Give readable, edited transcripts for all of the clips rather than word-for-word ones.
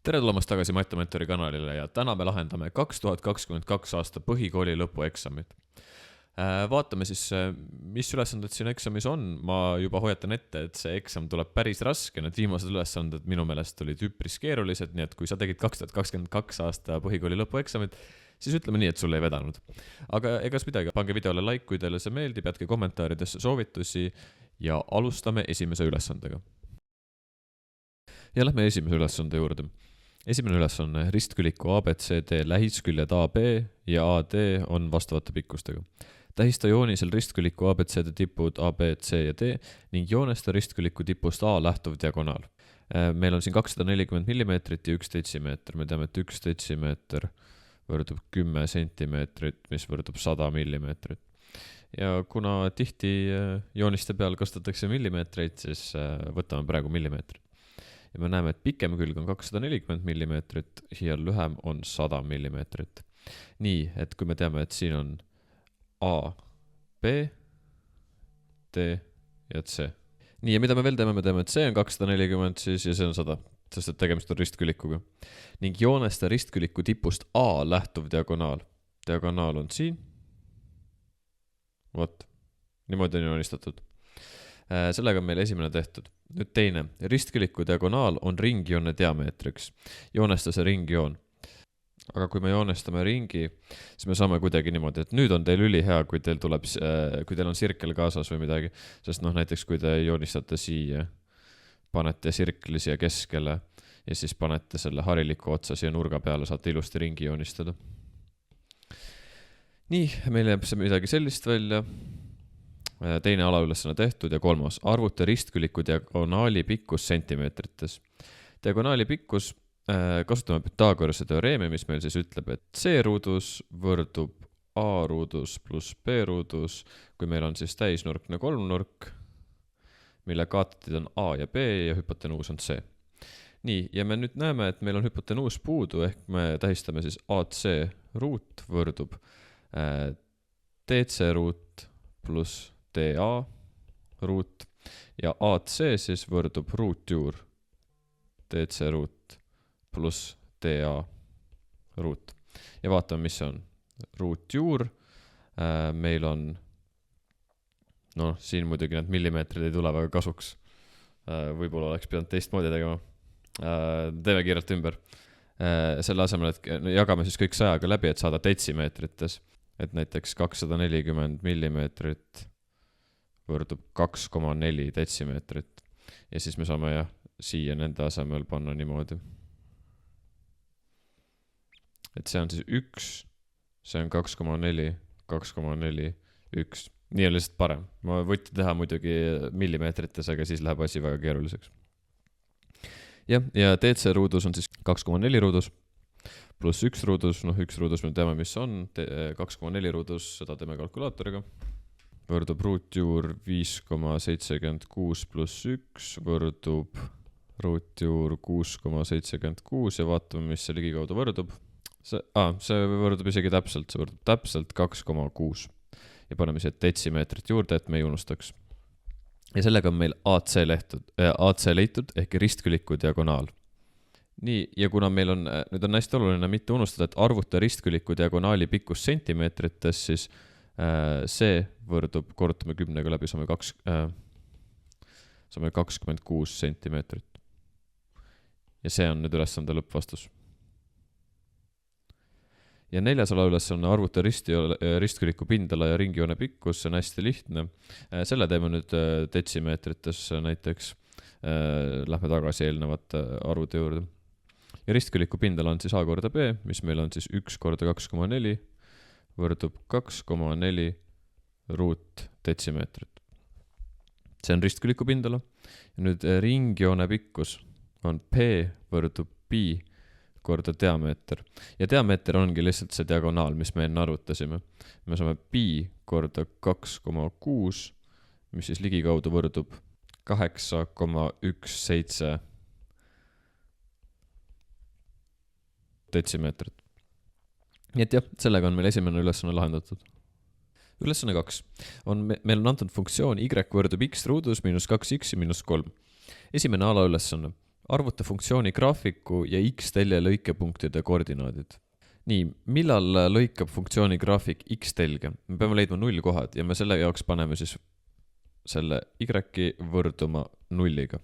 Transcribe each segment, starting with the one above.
Tere tulemast tagasi Matematori kanalile ja täna me lahendame 2022 aasta põhikooli lõpueksamid. Vaatame siis, mis ülesanded siin eksamis on. Ma juba hoiatan ette, et see eksam tuleb päris raske. Need viimased ülesanded minu meelest olid üpris keerulised, nii et kui sa tegid 2022 aasta põhikooli lõpueksamid, siis ütleme nii, et sul ei vedanud. Aga egas midagi, pange videole like, kui teile see meeldib, jätke kommentaaridesse soovitusi ja alustame esimese ülesandega. Ja lähme esimese ülesande juurde. Esimene ülesanne, ristküliku ABCD lähisküljed AB ja AD on vastavate pikkustega. Tähista joonisel ristküliku ABCD tipud AB, C ja D ning joonesta ristküliku tipust A lähtuv diagonaal. Meil on siin 240 mm ja 1 detsimeeter. Me teame, et 1 detsimeeter võrdub 10 sentimeetrit, mis võrdub 100 mm. Ja kuna tihti jooniste peal kasutatakse millimeetreid, siis võtame praegu millimeetrit. Ja me näeme, et pikem külg on 240 mm ja lühem on 100 mm. Nii, et kui me teame, et siin on A, B, D ja C. Nii, ja mida me veel teeme? Me teeme, et C on 240 siis ja see on 100, sest et tegemist on ristkülikuga. Ning joonesta ristküliku tipust A lähtuv diagonaal. Diagonaal on siin. Vot, niimoodi on joonistatud. Sellega on meil esimene tehtud. Nüüd teine, ristküliku diagonaal on ringjoone diameetriks. Joonesta see ringjoon. Aga kui me joonestame ringi, siis me saame kuidagi niimoodi, et nüüd on teil ülihea, kui teil on sirkel kaasas või midagi. Sest näiteks kui te joonistate siia, panete sirkli siia keskele ja siis panete selle hariliku otsa siia nurga peale, saate ilusti ringi joonistada. Nii, meil jääb see midagi sellist välja. Teine alaülesanne tehtud ja kolmas. Arvuta ristküliku diagonaali pikkus sentimeetrites. Diagonaali pikkus kasutame Pythagorase teoreemi, mis meil siis ütleb, et C ruudus võrdub A ruudus pluss B ruudus, kui meil on siis täisnurkne kolmnurk, mille kaatid on A ja B ja hüpotenuus on C. Nii, ja me nüüd näeme, et meil on hüpotenuus puudu, ehk me tähistame siis AC ruut võrdub DC ruut pluss DA ruut ja AC siis võrdub ruutjuur DC ruut pluss DA ruut. Ja vaatame, mis see on. Ruutjuur, meil on, siin muidugi need millimeetrid ei tule väga kasuks. Võib-olla oleks pidanud teistmoodi tegema. Teeme kiirelt ümber. Selle asemel, et jagame siis kõik 100-ga läbi, et saada detsimeetrites. Et näiteks 240 millimeetrit võrdub 2,4 detsimeetrit. Ja siis me saame siia nende asemel panna niimoodi. Et see on siis 1, see on 2,4, 2,4, 1. Nii on lihtsalt parem. Ma võtti teha muidugi millimeetrites, aga siis läheb asi väga keeruliseks. Ja DC ruudus on siis 2,4 ruudus. Pluss 1 ruudus, 1 ruudus me teame, mis on, 2,4 ruudus, seda teeme kalkulaatoriga. Võrdub ruutjuur 5,76 pluss 1, võrdub ruutjuur 6,76 ja vaatame, mis see ligikaudu võrdub. See võrdub isegi täpselt, see võrdub täpselt 2,6 ja paneme siia detsimeetrit juurde, et me ei unustaks. Ja sellega on meil AC leitud ehk ristküliku diagonaal. Nii, ja kuna meil on, nüüd on hästi oluline mitte unustada, et arvuta ristküliku diagonaali pikkus sentimeetrites, siis see võrdub, korrutame 10-ga läbi, saame 26 sentimeetrit. Ja see on nüüd ülesande lõppvastus. Ja neljas alaülesanne arvuta ristküliku pindala ja ringjoone pikkus, see on hästi lihtne. Selle teeme nüüd detsimeetrites näiteks. Lähme tagasi eelnevate arvude juurde. Ja ristküliku pindala on siis A korda B, mis meil on siis 1 korda 2,4 võrdub 2,4 ruut detsimeetrit. See on ristküliku pindala. Ja nüüd ringjoone pikkus on P võrdub pi korda diameeter. Ja diameeter ongi lihtsalt see diagonaal, mis me enne arvutasime. Me saame pi korda 2,6, mis siis ligikaudu võrdub 8,17 detsimeetrit. Nii et sellega on meil esimene ülesanne lahendatud. Ülesanne 2. Meil on antud funktsioon y võrdub x ruudus miinus 2x ja miinus 3. Esimene alaülesanne. arvuta funktsiooni graafiku ja x-telje lõikepunktide koordinaadid. Nii, millal lõikab funktsiooni graafik x-telge? Me peame leidma nullkohad ja me selle jaoks paneme siis selle y võrduma nulliga.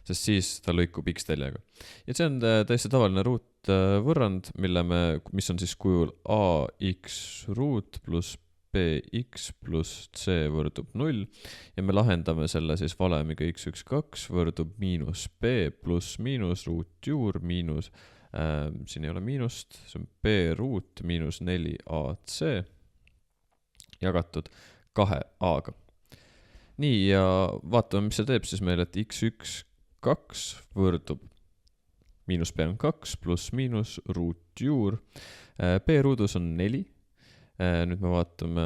Sest siis ta lõikub x-teljega. Ja see on täiesti tavaline ruutvõrrand, mis on siis kujul ax ruut pluss bx pluss c võrdub 0 ja me lahendame selle siis valemiga x12 võrdub miinus b pluss miinus ruutjuur miinus, siin ei ole miinust, see on b ruut miinus 4ac jagatud 2a-ga. Nii, ja vaatame, mis see teeb siis meil, et x12 võrdub miinus b on 2 pluss miinus ruutjuur, b ruudus on 4. Nüüd me vaatame,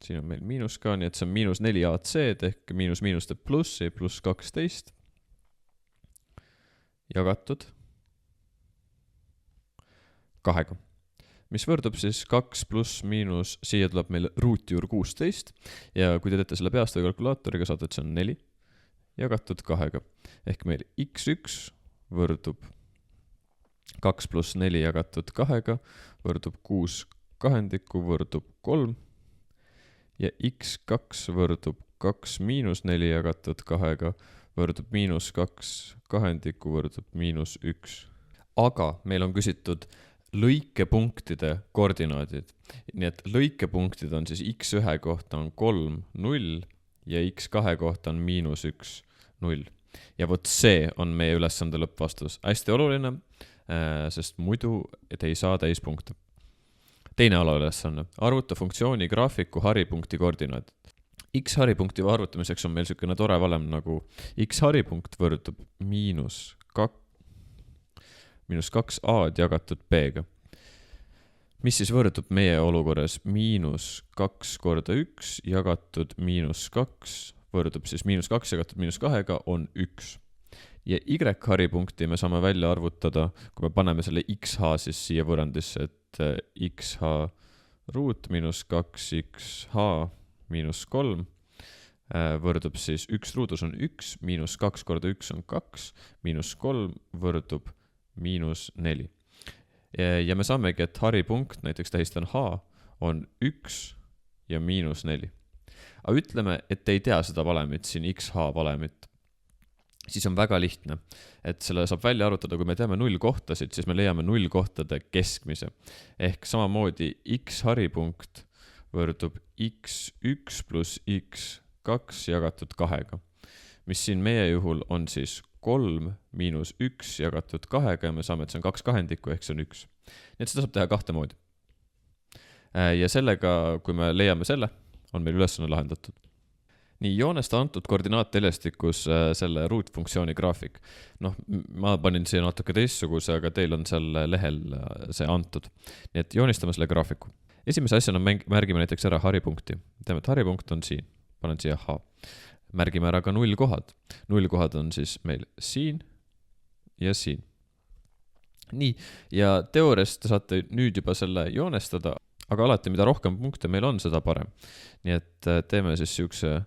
siin on meil miinus ka, nii et see on miinus 4ac ehk miinus teeb plussi pluss 12 jagatud 2-ga, mis võrdub siis 2 pluss miinus, siia tuleb meil ruutjuur 16 ja kui te teete selle peast või kalkulaatoriga, saate, et see on 4 jagatud 2-ga ehk meil x1 võrdub 2 pluss 4 jagatud 2-ga võrdub 6 kahendikku võrdub 3 ja x2 võrdub 2 miinus 4 jagatud 2-ga võrdub miinus 2 kahendikku võrdub miinus 1. Aga meil on küsitud lõikepunktide koordinaadid. Nii et lõikepunktid on siis x1 kohta on 3, 0 ja x2 kohta on miinus 1, 0. Ja vot see on meie ülesande lõppvastus. Hästi oluline, sest muidu te ei saa täispunkte. Teine alaülesanne. Arvuta funktsiooni graafiku haripunkti koordinaadid. X haripunkti arvutamiseks on meil selline tore valem nagu x haripunkt võrdub miinus 2a-d jagatud b-ga. Mis siis võrdub meie olukorras miinus 2 korda 1 jagatud miinus 2 võrdub siis miinus 2 jagatud miinus 2-ga on 1. Ja y-haripunkti me saame välja arvutada, kui me paneme selle xh siis siia võrrandisse, et xh ruut miinus 2xh miinus 3 võrdub siis 1 ruudus on 1, miinus 2 korda 1 on 2, miinus 3 võrdub miinus 4. Ja me saamegi, et haripunkt, näiteks tähistan h, on 1 ja miinus 4. Aga ütleme, et ei tea seda valemit, siin xh valemit. Siis on väga lihtne, et selle saab välja arvutada, kui me teame 0 kohtasid, siis me leiame 0 kohtade keskmise. Ehk samamoodi x haripunkt võrdub x1 pluss x2 jagatud 2-ga, mis siin meie juhul on siis 3 miinus 1 jagatud 2-ga ja me saame, et see on 2 kahendikku ehk see on 1. Nii et seda saab teha kahte moodi. Ja sellega, kui me leiame selle, on meil ülesanne lahendatud. Nii, joonesta antud koordinaattelestikus selle ruutfunktsiooni graafik. Noh, ma panin siia natuke teistsuguse, aga teil on seal lehel see antud. Nii et joonistame selle graafiku. Esimese asjana märgime näiteks ära haripunkti. Teeme, et haripunkt on siin. Panen siia h. Märgime ära ka 0 kohad. 0 kohad on siis meil siin ja siin. Nii, ja teoorias te saate nüüd juba selle joonestada, aga alati, mida rohkem punkte meil on, seda parem. Nii et teeme siis siukse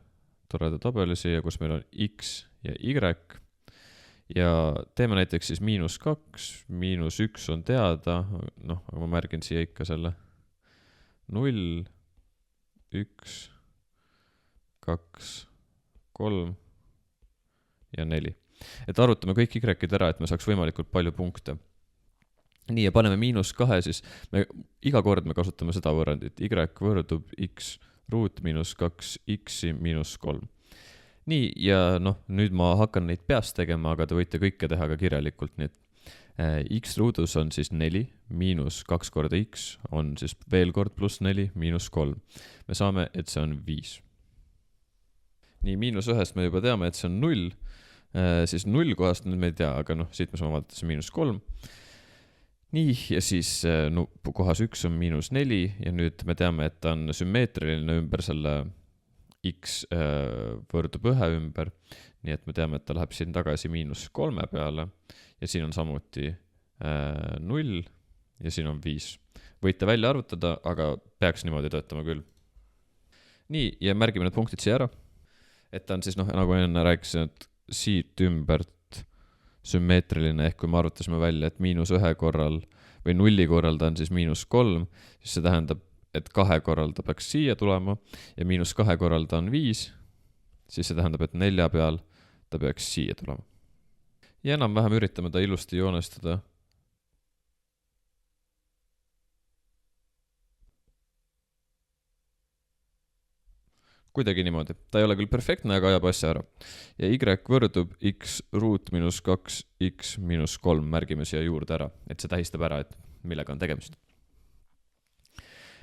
toreda tabeli siia, kus meil on x ja y ja teeme näiteks siis miinus 2, miinus 1 on teada, noh, aga ma märgin siia ikka selle 0, 1, 2, 3 ja 4. Et arvutame kõik y-id ära, et me saaks võimalikult palju punkte. Nii, ja paneme miinus 2, siis iga kord me kasutame seda võrrandit. Y võrdub x ruut miinus 2 x miinus 3. Nii, ja noh, nüüd ma hakkan neid peast tegema, aga te võite kõike teha ka kirjalikult. Nii et x ruudus on siis 4, miinus 2 korda x on siis veel kord pluss 4, miinus 3. Me saame, et see on 5. Nii, miinus 1 me juba teame, et see on 0, siis 0 kohast nüüd me ei tea, aga noh, siit me saame vaadata, see miinus 3. Nii, ja siis kohas 1 on miinus 4 ja nüüd me teame, et ta on sümmeetriline ümber selle x võrdub 1 ümber, nii et me teame, et ta läheb siin tagasi miinus 3 peale ja siin on samuti 0 ja siin on 5. Võite välja arvutada, aga peaks niimoodi töötama küll. Nii, ja märgime need punktid siia ära, et ta on siis, noh, nagu enne rääkisin, et siit ümbert sümmeetriline, ehk kui me arvutasime välja, et -1 korral või 0 korral ta on siis -3, siis see tähendab, et 2 korral ta peaks siia tulema ja -2 korral ta on 5, siis see tähendab, et 4 peal ta peaks siia tulema. Ja enam-vähem üritame ta ilusti joonestada. Kuidagi niimoodi. Ta ei ole küll perfektne, aga ajab asja ära. Ja y võrdub x ruut -2 x -3, märgime siia juurde ära, et see tähistab ära, et millega on tegemist.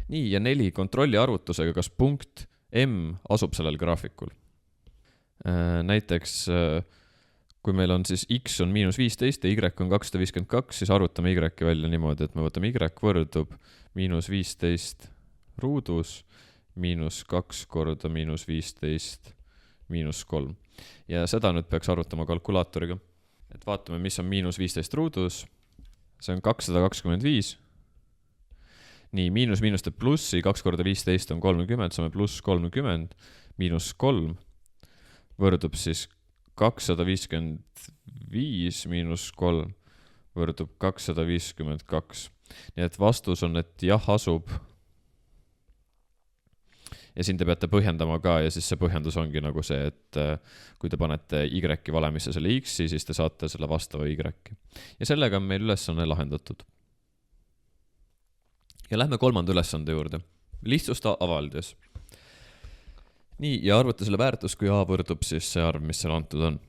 Nii, ja 4 kontrolli arvutusega, kas punkt M asub sellel graafikul. Näiteks, kui meil on siis x on -15 ja y on 252, siis arvutame y välja niimoodi, et me võtame y võrdub -15 ruudus -2 korda -15 -3. Ja seda nüüd peaks arvutama kalkulaatoriga. Et vaatame, mis on -15 ruudus. See on 225. Nii, miinus teeb plussi, 2 korda 15 on 30, saame pluss 30, -3 võrdub siis 255 -3 võrdub 252. Nii et vastus on, et jah, asub. Ja siin te peate põhjendama ka, ja siis see põhjendus ongi nagu see, et kui te panete y valemisse selle x-i, siis te saate selle vastava y. Ja sellega on meil ülesanne lahendatud. Ja lähme 3. ülesande juurde. Lihtsusta avaldis. Nii, ja arvuta selle väärtus, kui a võrdub siis see arv, mis seal antud on.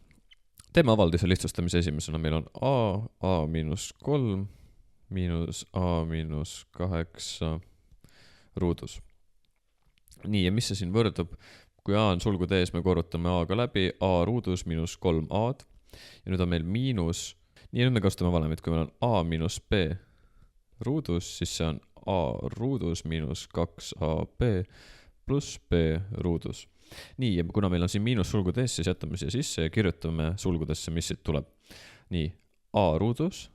Teeme avaldise lihtsustamise esimesena. Meil on a -3 miinus a -8 ruudus. Nii, ja mis see siin võrdub? Kui a on sulgude ees, me korrutame a-ga läbi, a ruudus -3a-d. Ja nüüd on meil miinus, nii nüüd me kasutame valemit, kui meil on a miinus b ruudus, siis see on a ruudus -2ab pluss b ruudus. Nii, ja kuna meil on siin miinus sulgude ees, siis jätame siia sisse ja kirjutame sulgudesse, mis siit tuleb. Nii, a ruudus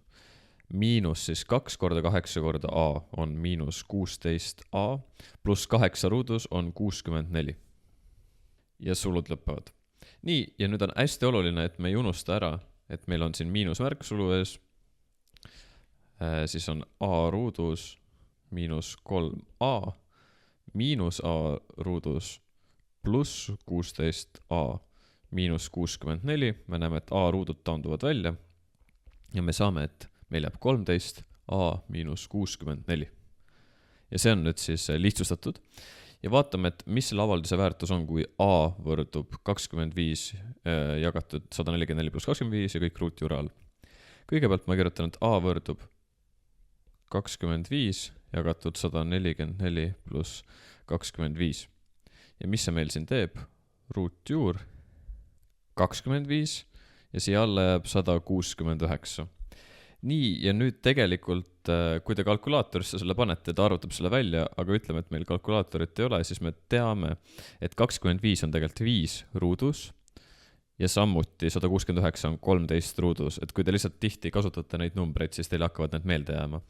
miinus siis 2 korda 8 korda a on -16a pluss 8 ruudus on 64. Ja sulud lõpevad. Nii, ja nüüd on hästi oluline, et me ei unusta ära, et meil on siin miinusmärk sulu ees. Siis on a ruudus -3a miinus a ruudus pluss 16a miinus 64. Me näeme, et a ruudud taanduvad välja ja me saame, et meil jääb 13a miinus 64. Ja see on nüüd siis lihtsustatud. Ja vaatame, et mis selle avalduse väärtus on, kui a võrdub 25 jagatud 144 pluss 25 ja kõik ruutjuure all. Kõigepealt ma kirjutan, et a võrdub 25 jagatud 144 pluss 25. Ja mis see meil siin teeb? Ruutjuur 25 ja siia alla jääb 169. Nii, ja nüüd tegelikult, kui te kalkulaatorisse selle panete, ta arvutab selle välja, aga ütleme, et meil kalkulaatorit ei ole, siis me teame, et 25 on tegelikult 5 ruudus ja samuti 169 on 13 ruudus. Et kui te lihtsalt tihti kasutate neid numbreid, siis teile hakkavad need meelde jääma.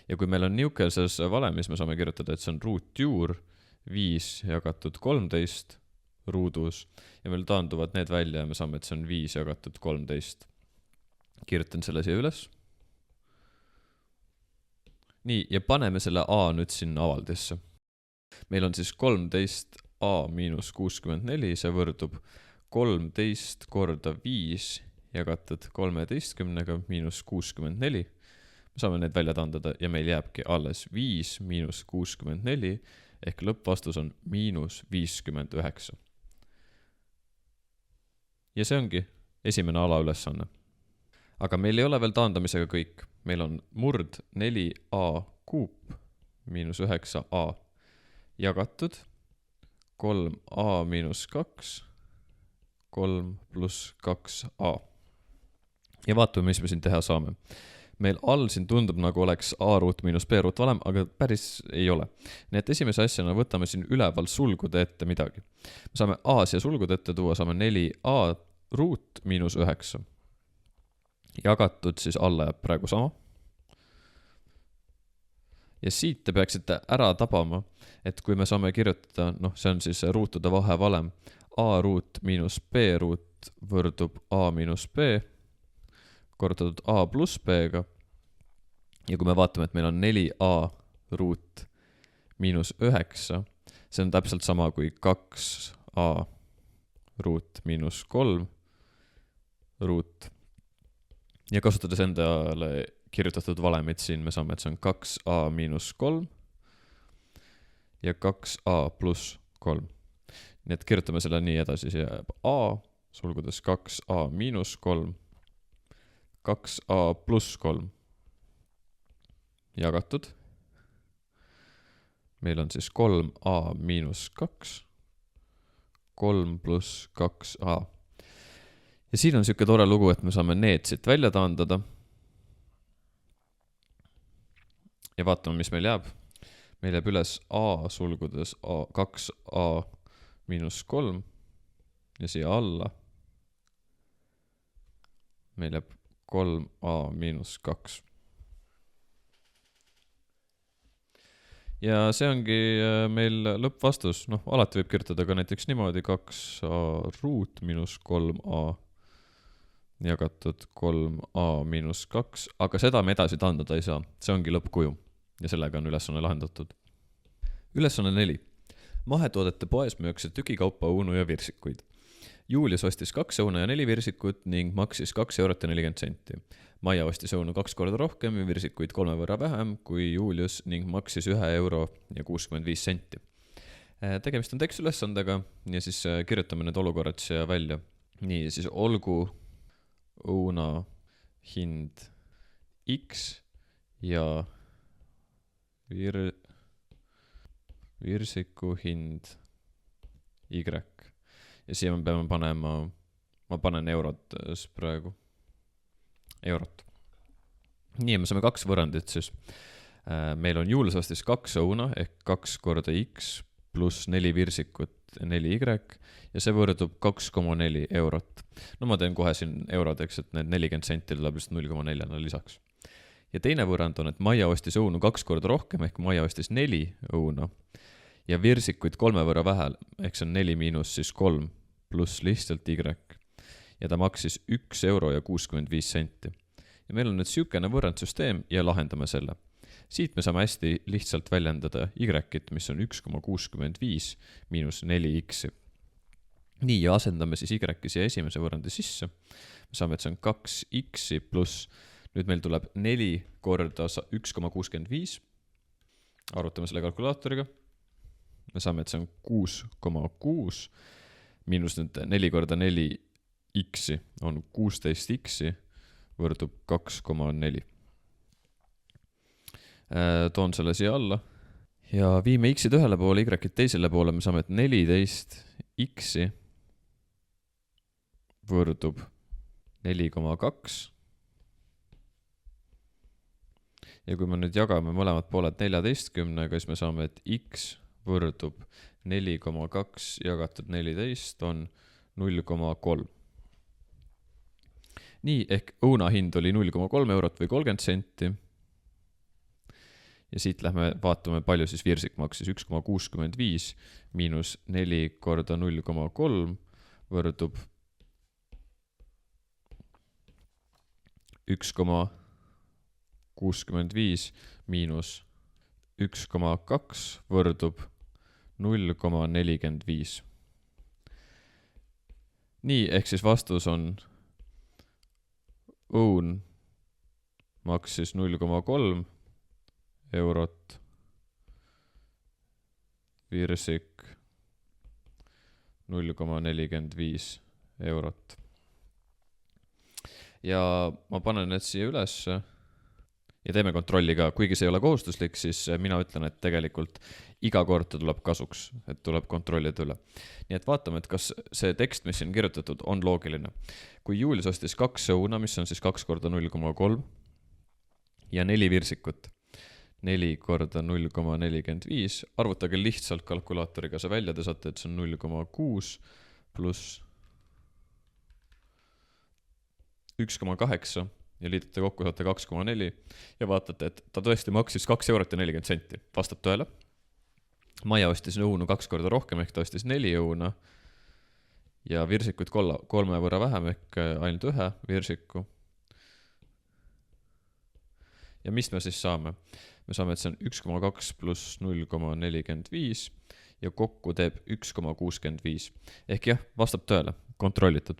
Ja kui meil on niukeses valemis, me saame kirjutada, et see on ruutjuur 5 jagatud 13 ruudus ja meil taanduvad need välja ja me saame, et see on 5 jagatud 13. Kirjutan selle siia üles. Nii, ja paneme selle a nüüd sinna avaldisse. Meil on siis 13a miinus 64, see võrdub 13 korda 5 jagatud 13 miinus 64. Me saame need välja taandada ja meil jääbki alles 5 miinus 64 ehk lõppvastus on miinus 59. Ja see ongi esimene alaülesanne. Aga meil ei ole veel taandamisega kõik. Meil on murd 4a kuup miinus 9a jagatud 3a miinus 2, 3 pluss 2a. Ja vaatame, mis me siin teha saame. Meil all siin tundub, nagu oleks a ruut miinus b ruut valem, aga päris ei ole. Nii et esimese asjana võtame siin üleval sulgude ette midagi. Me saame a siia sulgude ette tuua, saame 4a ruut miinus 9. Jagatud siis alla jääb praegu sama. Ja siit te peaksite ära tabama, et kui me saame kirjutada, see on siis ruutude vahe valem, a ruut miinus b ruut võrdub A miinus B kordatud A pluss B-ga. Ja kui me vaatame, et meil on 4A ruut miinus 9, see on täpselt sama kui 2A ruut miinus 3 ruut. Ja kasutades endale kirjutatud valemit siin, me saame, et see on 2A miinus 3 ja 2A pluss 3. Nii et kirjutame selle nii edasi, see jääb A, sulgudes 2A miinus 3, 2A pluss 3 jagatud. Meil on siis 3A miinus 2, 3 pluss 2A. Ja siin on siuke tore lugu, et me saame need siit välja taandada. Ja vaatame, mis meil jääb. Meil jääb üles A sulgudes 2A miinus 3 ja siia alla meil jääb 3A miinus 2. Ja see ongi meil lõppvastus. Alati võib kirjutada ka näiteks niimoodi 2A ruut miinus 3A jagatud 3A miinus 2, aga seda me edasi taandada ei saa. See ongi lõppkuju ja sellega on ülesanne lahendatud. Ülesanne 4. Mahetoodete poes müüakse tükikaupa õunu ja virsikuid. Juulius ostis 2 õuna ja 4 virsikut ning maksis 2 eurot ja 40 senti. Maia ostis õunu 2 korda rohkem ja virsikuid 3 võrra vähem kui Juulius ning maksis 1 euro ja 65 senti. Tegemist on tekstülesandega ja siis kirjutame need olukorrad siia välja. Nii, siis olgu õuna hind X ja virsiku hind Y. Ja siia me peame panema, ma panen eurot praegu. Eurot. Nii, me saame 2 võrrandit siis. Meil on Juulius ostis 2 õuna ehk 2 korda X pluss 4 virsikut 4Y ja see võrdub 2,4 eurot. Ma teen kohe siin eurodeks, et need 40 senti tuleb lihtsalt 0,4 lisaks. Ja teine võrrand on, et Maia ostis õunu 2 korda rohkem ehk Maia ostis 4 õuna ja virsikuid 3 võrra vähel ehk see on 4 miinus siis 3 pluss lihtsalt Y ja ta maksis 1 euro ja 65 senti. Ja meil on nüüd siukene võrrandsüsteem ja lahendame selle. Siit me saame hästi lihtsalt väljendada Y-it, mis on 1,65 miinus 4X. Nii, ja asendame siis Y-i siia esimese võrrandi sisse. Me saame, et see on 2X pluss, nüüd meil tuleb 4 korda 1,65. Arvutame selle kalkulaatoriga. Me saame, et see on 6,6 miinus nüüd 4 korda 4X on 16X võrdub 2,4. Toon selle siia alla ja viime X-id ühele poole, Y-id teisele poole, me saame, et 14X võrdub 4,2 ja kui me nüüd jagame mõlemad pooled 14-ga, siis me saame, et X võrdub 4,2 jagatud 14 on 0,3. Nii, ehk õuna hind oli 0,3 eurot või 30 senti. Ja siit lähme vaatame, palju siis virsik maksis 1,65 miinus 4 korda 0,3 võrdub 1,65 miinus 1,2 võrdub 0,45. Nii, ehk siis vastus on õun maksis 0,3 eurot, virsik 0,45 eurot. Ja ma panen need siia üles ja teeme kontrolli ka, kuigi see ei ole kohustuslik, siis mina ütlen, et tegelikult iga kord ta tuleb kasuks, et tuleb kontrollida üle. Nii et vaatame, et kas see tekst, mis siin kirjutatud, on loogiline. Kui Juulius ostis 2 õuna, mis on siis 2 korda 0,3 ja 4 virsikut, 4 korda 0,45, arvutage lihtsalt kalkulaatoriga see välja, te saate, et see on 0,6 pluss 1,8 ja liidate kokku, saate 2,4 ja vaatate, et ta tõesti maksis 2 eurot ja 40 senti. Vastab tõele. Maia ostis õunu 2 korda rohkem, ehk ta ostis 4 õuna ja virsikuid 3 võrra vähem ehk ainult 1 virsiku. Ja mis me siis saame? Me saame, et see on 1,2 pluss 0,45 ja kokku teeb 1,65. Ehk jah, vastab tõele, kontrollitud.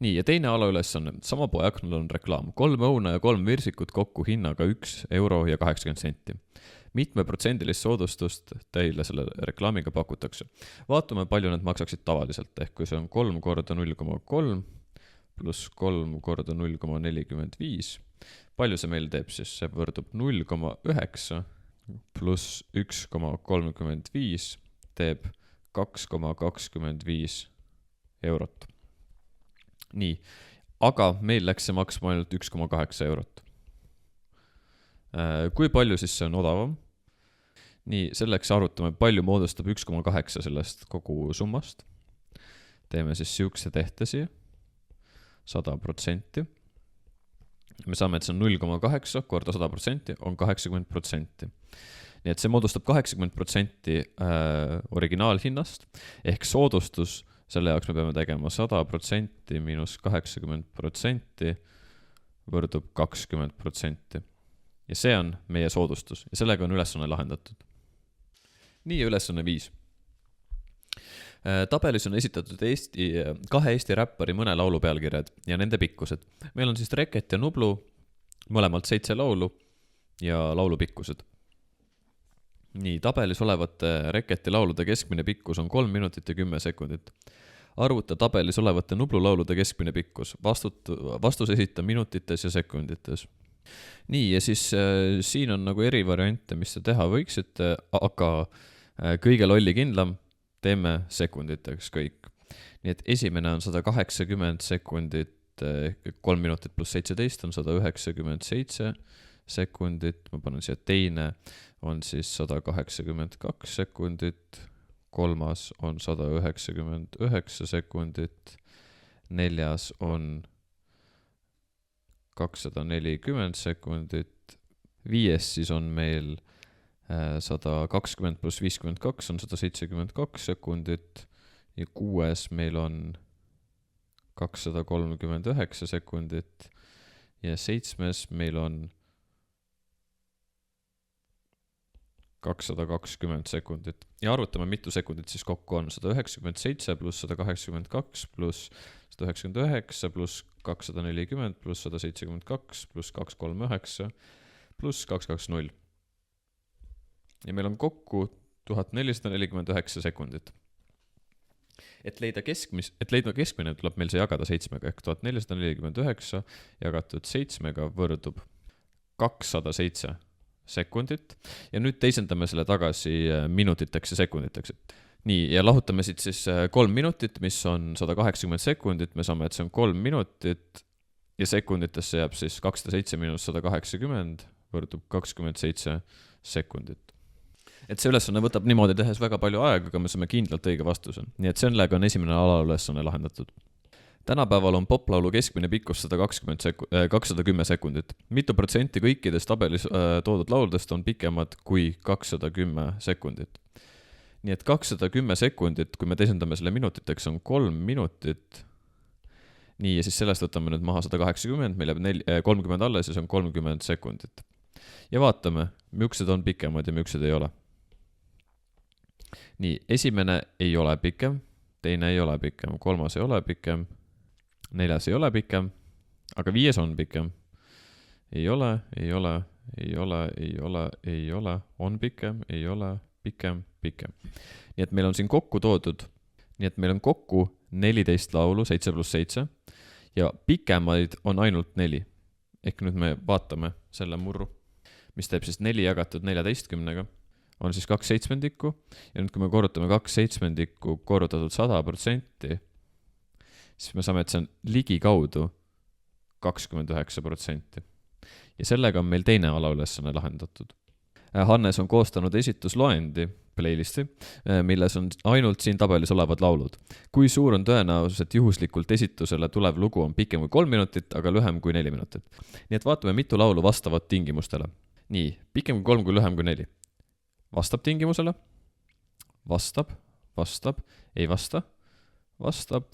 Nii, ja teine alaülesanne, sama poeaknal on reklaam. 3 õuna ja 3 virsikut kokku hinnaga 1 euro ja 80 senti. Mitme protsendilist soodustust teile selle reklaamiga pakutakse? Vaatame, palju need maksaksid tavaliselt, ehk kui see on 3 korda 0,3 pluss 3 korda 0,45. Palju see meil teeb siis? See võrdub 0,9 pluss 1,35 teeb 2,25 eurot. Nii, aga meil läks see maksma ainult 1,8 eurot. Kui palju siis see on odavam? Nii, selleks arvutame, palju moodustab 1,8 sellest kogu summast. Teeme siis siukse tehte siia. 100%. Me saame, et see on 0,8 korda 100% on 80%. Nii et see moodustab 80% originaalhinnast, ehk soodustus, selle jaoks me peame tegema 100% miinus 80% võrdub 20%. Ja see on meie soodustus ja sellega on ülesanne lahendatud. Nii, ülesanne 5. Tabelis on esitatud kahe Eesti räppari mõne laulu pealkirjad ja nende pikkused. Meil on siis Reket ja Nublu, mõlemalt 7 laulu ja laulu pikkused. Nii, tabelis olevate Reketi laulude keskmine pikkus on 3 minutit ja 10 sekundit. Arvuta tabelis olevate Nublu laulude keskmine pikkus. Vastus esita minutites ja sekundites. Nii, ja siis siin on nagu eri variante, mis te teha võiksite, aga kõige lolli kindlam teeme sekunditeks kõik. Nii et esimene on 180 sekundit, 3 minutit pluss 17 on 197 sekundit, ma panen siia teine on siis 182 sekundit, kolmas on 199 sekundit, neljas on 240 sekundit, viies siis on meil 120 pluss 52 on 172 sekundit ja kuues meil on 239 sekundit ja seitsmes meil on 220 sekundit. Ja arvutame, mitu sekundit siis kokku on. 197 pluss 182 pluss 199 pluss 240 pluss 172 pluss 239 pluss 220. Ja meil on kokku 1449 sekundit. Et leida keskmine tuleb meil see jagada 7-ga ehk 1449 jagatud 7-ga võrdub 207 sekundit ja nüüd teisendame selle tagasi minutiteks ja sekunditeks. Nii, ja lahutame siit siis 3 minutit, mis on 180 sekundit, me saame, et see on 3 minutit ja sekunditesse jääb siis 207 miinus 180 võrdub 27 sekundit. Et see ülesanne võtab niimoodi tehes väga palju aega, aga me saame kindlalt õige vastuse. Nii et sellega on esimene alaülesanne lahendatud. Tänapäeval on poplaulu keskmine pikkus 210 sekundit. Mitu protsenti kõikidest tabelis toodud lauldest on pikemad kui 210 sekundit. Nii et 210 sekundit, kui me teisendame selle minutiteks, on 3 minutit. Nii, ja siis sellest võtame nüüd maha 180, meil jääb 30 alla, siis on 30 sekundit. Ja vaatame, miuksed on pikemad ja miuksed ei ole. Nii, esimene ei ole pikem, teine ei ole pikem, kolmas ei ole pikem, neljas ei ole pikem, aga viies on pikem. Ei ole, ei ole, ei ole, ei ole, ei ole, on pikem, ei ole, pikem, pikem. Nii et meil on siin kokku toodud, nii et meil on kokku 14 laulu, 7 pluss 7 ja pikemaid on ainult 4. Ehk nüüd me vaatame selle murru, mis teeb siis 4 jagatud 14-ga. On siis 2 seitsmendikku ja nüüd kui me korrutame 2 seitsmendikku korrutatud 100%, siis me saame, et see on ligi kaudu 29%. Ja sellega on meil teine alaülesanne lahendatud. Hannes on koostanud esitusloendi playlisti, milles on ainult siin tabelis olevad laulud. Kui suur on tõenäosus, et juhuslikult esitusele tulev lugu on pikem kui 3 minutit, aga lühem kui 4 minutit. Nii et vaatame, mitu laulu vastavad tingimustele. Nii, pikem kui 3 kui lühem kui 4. Vastab tingimusele, vastab, ei vasta, vastab,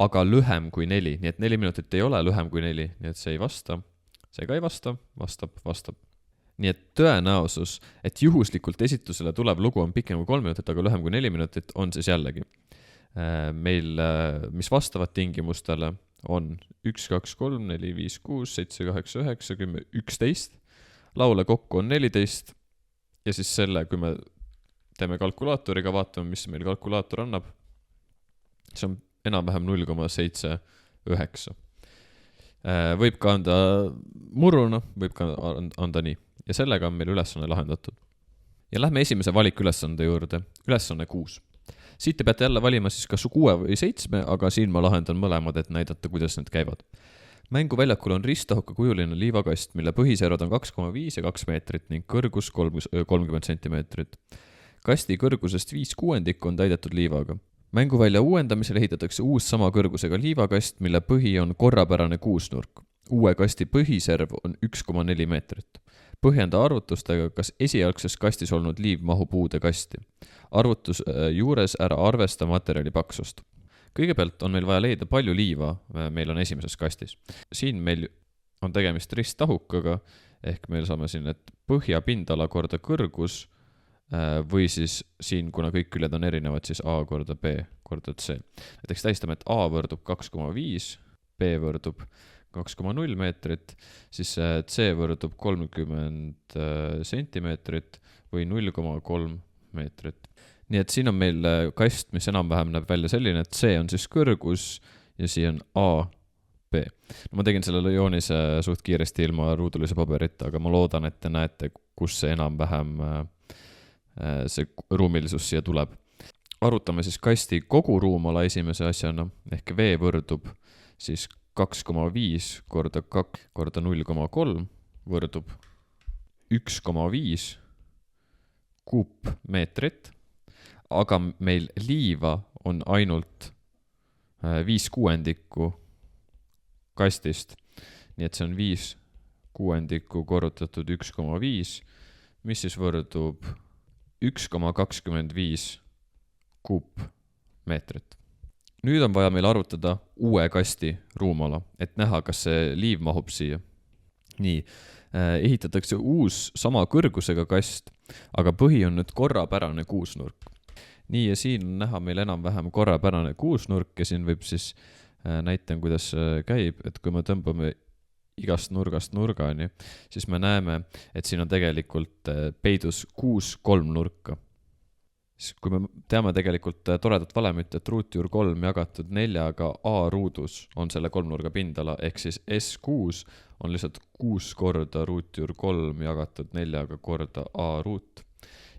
aga lühem kui 4, nii et 4 minutit ei ole lühem kui 4, nii et see ei vasta, see ka ei vasta, vastab. Nii et tõenäosus, et juhuslikult esitlusele tulev lugu on pikem kui 3 minutit, aga lühem kui 4 minutit, on siis jällegi meil, mis vastavad tingimustele, on 1, 2, 3, 4, 5, 6, 7, 8, 9, 10, 11, laule kokku on 14 ja siis selle, kui me teeme kalkulaatoriga, vaatame, mis meil kalkulaator annab, see on enam-vähem 0,79. Võib ka anda murruna, võib ka anda nii. Ja sellega on meil ülesanne lahendatud. Ja lähme esimese valikülesande juurde. Ülesanne 6. Siit te peate jälle valima siis kas 6 või 7, aga siin ma lahendan mõlemad, et näidata, kuidas need käivad. Mänguväljakul on ristahuka kujuline liivakast, mille põhiservad on 2,5 ja 2 meetrit ning kõrgus 30 sentimeetrit. Kasti kõrgusest 5/6 on täidetud liivaga. Mänguvälja uuendamisel ehitatakse uus sama kõrgusega liivakast, mille põhi on korrapärane kuusnurk. Uue kasti põhiserv on 1,4 meetrit. Põhjenda arvutustega, kas esialgses kastis olnud liiv mahub uude kasti. Arvutus juures ära arvesta materjali paksust. Kõigepealt on meil vaja leida palju liiva, meil on esimeses kastis. Siin meil on tegemist ristahukaga, ehk meil saame siin, et põhjapindala korda kõrgus, või siis siin, kuna kõik küljed on erinevad, siis A korda B korda C. Näiteks tähistame, et A võrdub 2,5, B võrdub 2,0 meetrit, siis C võrdub 30 sentimeetrit või 0,3 meetrit. Nii et siin on meil kast, mis enam-vähem näeb välja selline, et C on siis kõrgus ja siin on A, B. No, ma tegin sellele joonise suht kiiresti ilma ruudulise paberita, aga ma loodan, et te näete, kus see enam-vähem see ruumilisus siia tuleb. Arvutame siis kasti kogu ruumala esimese asjana, ehk V võrdub siis 2,5 korda 2 korda 0,3 võrdub 1,5 kuupmeetrit, aga meil liiva on ainult 5/6 kastist, nii et see on 5/6 korrutatud 1,5, mis siis võrdub 1,25 kuupmeetrit. Nüüd on vaja meil arvutada uue kasti ruumala, et näha, kas see liiv mahub siia. Nii, ehitatakse uus sama kõrgusega kast, aga põhi on nüüd korrapärane kuusnurk. Nii, ja siin on näha meil enam-vähem korrapärane kuusnurk ja siin võib siis näitan, kuidas käib, et kui me tõmbame igast nurgast nurgani, siis me näeme, et siin on tegelikult peidus 6 kolmnurka. Kui me teame tegelikult toredat valemit, et ruutjuur 3 jagatud 4-ga A ruudus on selle kolmnurga pindala, ehk siis S6 on lihtsalt 6 korda ruutjuur 3 jagatud 4-ga korda A ruut.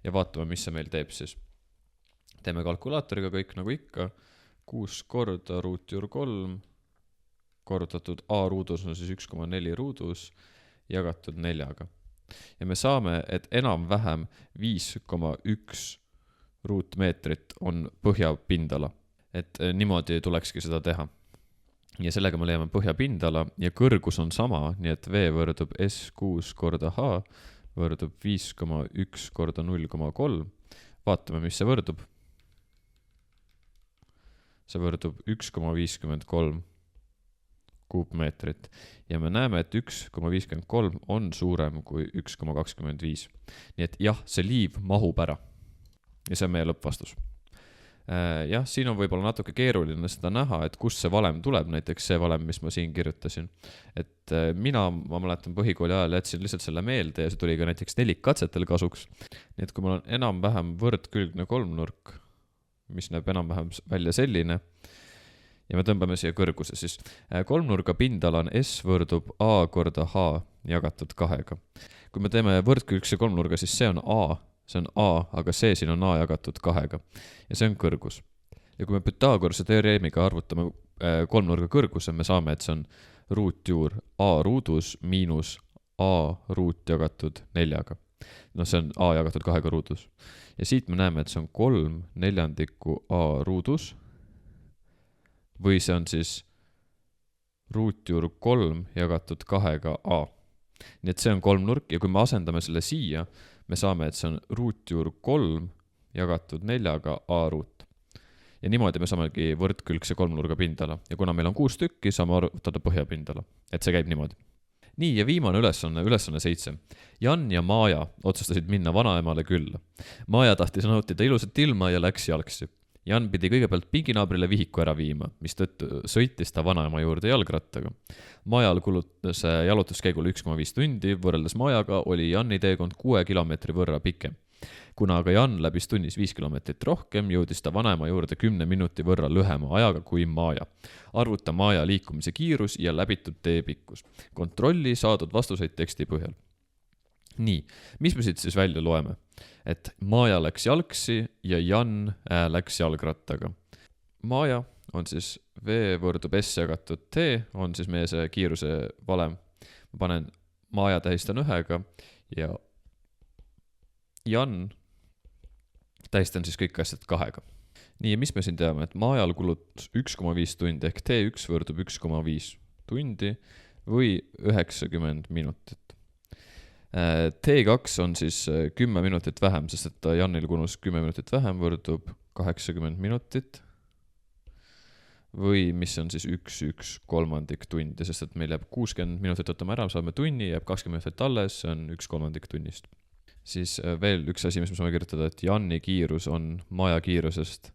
Ja vaatame, mis see meil teeb siis. Teeme kalkulaatoriga kõik nagu ikka, 6 korda ruutjuur 3 korrutatud A ruudus on siis 1,4 ruudus jagatud 4-ga. Ja me saame, et enam-vähem 5,1 ruutmeetrit on põhjapindala. Et niimoodi tulekski seda teha. Ja sellega me leiame põhjapindala ja kõrgus on sama, nii et V võrdub S6 korda H võrdub 5,1 korda 0,3. Vaatame, mis see võrdub. See võrdub 1,53 kuupmeetrit ja me näeme, et 1,53 on suurem kui 1,25. Nii et jah, see liiv mahub ära ja see on meie lõppvastus. Jah, siin on võib-olla natuke keeruline seda näha, et kust see valem tuleb, näiteks see valem, mis ma siin kirjutasin. Et ma mäletan põhikooli ajal jätsin lihtsalt selle meelde ja see tuli ka näiteks nelikkatsetel kasuks. Nii et kui mul on enam-vähem võrdkülgne kolmnurk, mis näeb enam-vähem välja selline, ja me tõmbame siia kõrguse, siis kolmnurga pindala on S võrdub A korda H jagatud 2-ga. Kui me teeme võrdkülgse kolmnurga, siis see on A, aga see siin on A jagatud 2-ga ja see on kõrgus. Ja kui me Pythagorase teoreemiga arvutame kolmnurga kõrguse, me saame, et see on ruutjuur A ruudus miinus A ruut jagatud 4-ga. No see on A jagatud 2-ga ruudus. Ja siit me näeme, et see on 3/4 A ruudus või see on siis ruutjuur 3 jagatud 2-ga A. Nii et see on kolmnurk ja kui me asendame selle siia, me saame, et see on ruutjuur 3 jagatud 4-ga A ruut. Ja niimoodi me saamegi võrdkülgse kolmnurga pindala. Ja kuna meil on 6 tükki, saame arvutada põhjapindala. Et see käib niimoodi. Nii, ja viimane ülesanne 7. Jan ja Maaja otsustasid minna vanaemale külla. Maaja tahtis nautida ilusat ilma ja läks jalgsi. Jan pidi kõigepealt pinginaabrile vihiku ära viima, mis tõttu sõitis ta vanaema juurde jalgrattaga. Maajal kulutas jalutuskäigul 1,5 tundi, võrreldes Maajaga oli Janni teekond 6 kilomeetri võrra pikem. Kuna aga Jan läbis tunnis 5 kilomeetrit rohkem, jõudis ta vanaema juurde 10 minuti võrra lühema ajaga kui Maaja. Arvuta Maaja liikumise kiirus ja läbitud teepikkus. Kontrolli saadud vastuseid teksti põhjal. Nii, mis me siit siis välja loeme? Et Maaja läks jalgsi ja Jan läks jalgrattaga. Maaja on siis V võrdub S jagatud T, on siis meie see kiiruse valem. Ma panen Maaja tähistan 1-ga ja Jan tähistan siis kõik asjad 2-ga. Nii, ja mis me siin teame, et Maajal kulutus 1,5 tundi ehk T1 võrdub 1,5 tundi või 90 minutit. T2 on siis 10 minutit vähem, sest et Janil kulus 10 minutit vähem võrdub 80 minutit või mis on siis 1,1 tundi, sest et meil jääb 60 minutit võtame ära, saame tunni, jääb 20 minutit alles, see on 1,3 tunnist. Siis veel üks asi, mis me saame kirjutada, et Janni kiirus on Maaja kiirusest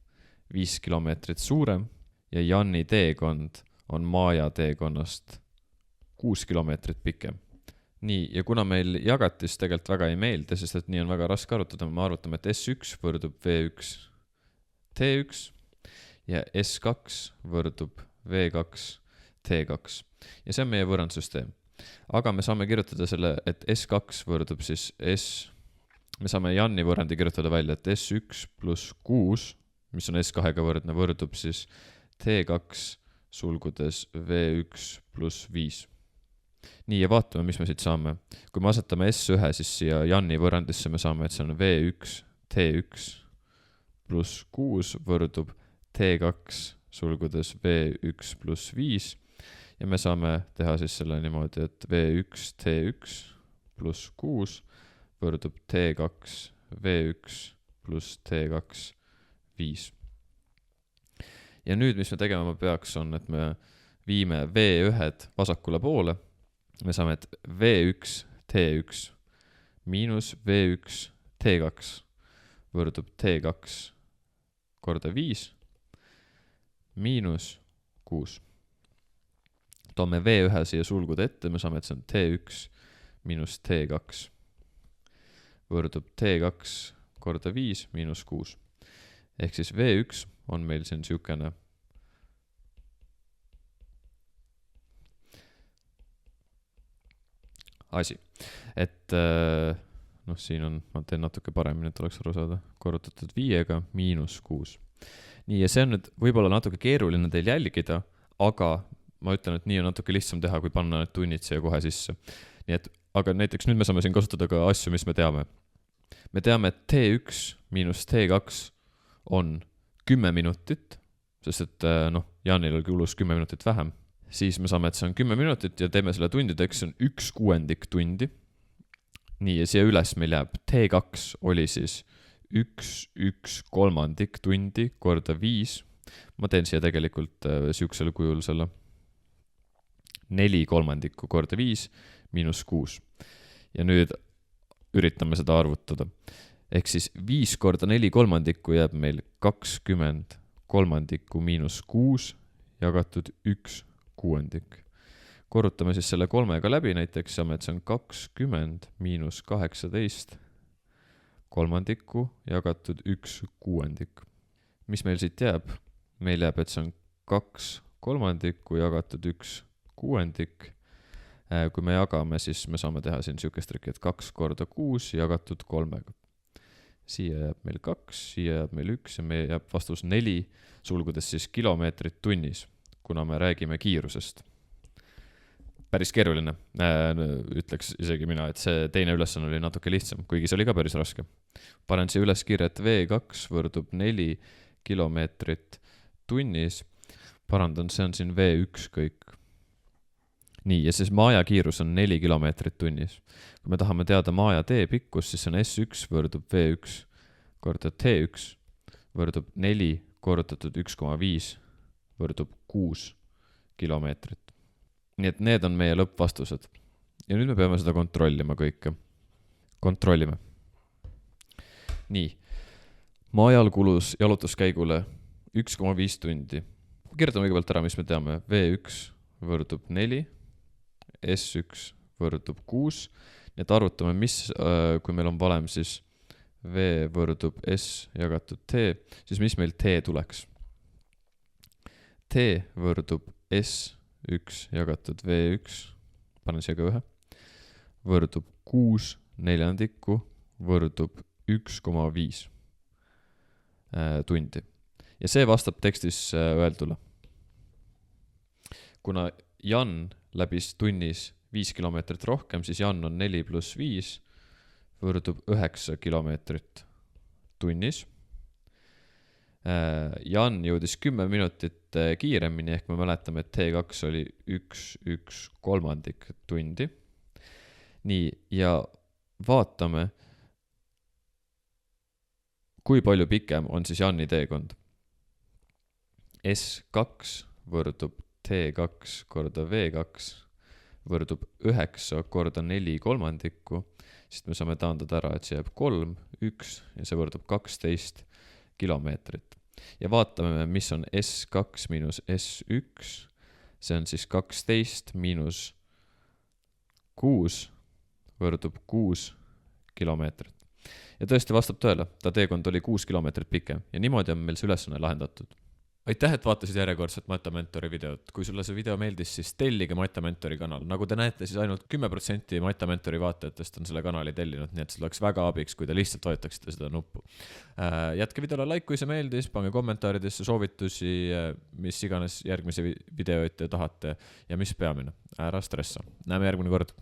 5 kilomeetrit suurem ja Janni teekond on Maaja teekonnast 6 kilomeetrit pikem. Nii, ja kuna meil jagatis tegelikult väga ei meeldi, sest et nii on väga raske arvutada, me arvutame, et S1 võrdub V1 T1 ja S2 võrdub V2 T2. Ja see on meie võrrandsüsteem. Aga me saame kirjutada selle, et S2 võrdub siis me saame Janni võrrandi kirjutada välja, et S1 pluss 6, mis on S2-ga võrdne, võrdub siis T2 sulgudes V1 pluss 5. Nii, ja vaatame, mis me siit saame. Kui me asetame S1 siis siia Janni võrrandisse, me saame, et see on V1 T1 pluss 6 võrdub T2 sulgudes V1 pluss 5 ja me saame teha siis selle niimoodi, et V1 T1 pluss 6 võrdub T2 V1 pluss T2 5. Ja nüüd, mis me tegema peaks, on, et me viime V1 vasakule poole. Me saame, et V1 T1 miinus V1 T2 võrdub T2 korda 5 miinus 6. Toome V1 siia sulgude ette, me saame, et see on T1 miinus T2 võrdub T2 korda 5 miinus 6. Ehk siis V1 on meil siin siukene asi. Et siin on, ma teen natuke paremini, et oleks aru saada, korrutatud 5-ga miinus 6. Nii, ja see on nüüd võib-olla natuke keeruline teil jälgida, aga ma ütlen, et nii on natuke lihtsam teha, kui panna need tunnid siia kohe sisse. Nii et, aga näiteks nüüd me saame siin kasutada ka asju, mis me teame. Me teame, et T1 miinus T2 on 10 minutit, sest et Janil oli kulus 10 minutit vähem. Siis me saame, et see on 10 minutit ja teeme selle tundideks, see on 1/6 tundi. Nii, ja siia üles meil jääb T2 oli siis 1/3 tundi korda 5. Ma teen siia tegelikult siuksel kujul selle 4/3 korda 5 miinus 6. Ja nüüd üritame seda arvutada. Ehk siis 5 korda 4/3 jääb meil 20/3 miinus 6 jagatud 1/6. Korrutame siis selle 3-ga läbi, näiteks saame, et see on 20 miinus 18 kolmandiku jagatud 1/6. Mis meil siit jääb? Meil jääb, et see on 2/3 jagatud 1/6. Kui me jagame, siis me saame teha siin siukest trikki, et 2 korda 6 jagatud 3-ga. Siia jääb meil 2, siia jääb meil 1 ja meil jääb vastus 4 sulgudes siis kilomeetrit tunnis, kuna me räägime kiirusest. Päris keeruline, ütleks isegi mina, et see teine ülesanne oli natuke lihtsam, kuigi see oli ka päris raske. Panen siia üles kirja, et V2 võrdub 4 kilomeetrit tunnis. Parandan, see on siin V1 kõik. nii, ja siis maaja kiirus on 4 kilomeetrit tunnis. Kui me tahame teada maaja tee pikkus, siis on S1 võrdub V1 korda T1 võrdub 4 korrutatud 1,5 võrdub 6 kilomeetrit. Nii et need on meie lõppvastused. Ja nüüd me peame seda kontrollima kõike. Kontrollime. Nii, maajal kulus jalutuskäigule 1,5 tundi. Kirjutame kõigepealt ära, mis me teame. V1 võrdub 4, S1 võrdub 6. Nii et arvutame, mis, kui meil on valem, siis V võrdub S jagatud T, siis mis meil T tuleks? T võrdub S1 jagatud V1, panen siia ka 1, võrdub 6 neljandikku, võrdub 1,5 tundi. Ja see vastab tekstis öeldule. Kuna Jan läbis tunnis 5 kilomeetrit rohkem, siis Jan on 4 + 5, võrdub 9 kilomeetrit tunnis. Jan jõudis 10 minutit kiiremini, ehk me mäletame, et T2 oli 1/3 tundi. Nii, ja vaatame, kui palju pikem on siis Janni teekond. S2 võrdub T2 korda V2 võrdub 9 korda 4/3, siis me saame taandada ära, et see jääb 3, 1 ja see võrdub 12 kilomeetrit. Ja vaatame, mis on S2 miinus S1, see on siis 12 miinus 6 võrdub 6 kilomeetrit. Ja tõesti vastab tõele, ta teekond oli 6 kilomeetrit pikem ja niimoodi on meil see ülesanne lahendatud. Aitäh, et vaatasid järjekordset Matamentori videot. Kui sulle see video meeldis, siis tellige Matamentori kanal. Nagu te näete, siis ainult 10% Matamentori vaatajatest on selle kanali tellinud, nii et see oleks väga abiks, kui te lihtsalt vajutaksite seda nuppu. Jätke videole like, kui see meeldis, pange kommentaaridesse soovitusi, mis iganes järgmise videoid te tahate ja mis peamine. Ära stressa. Näeme järgmine kord.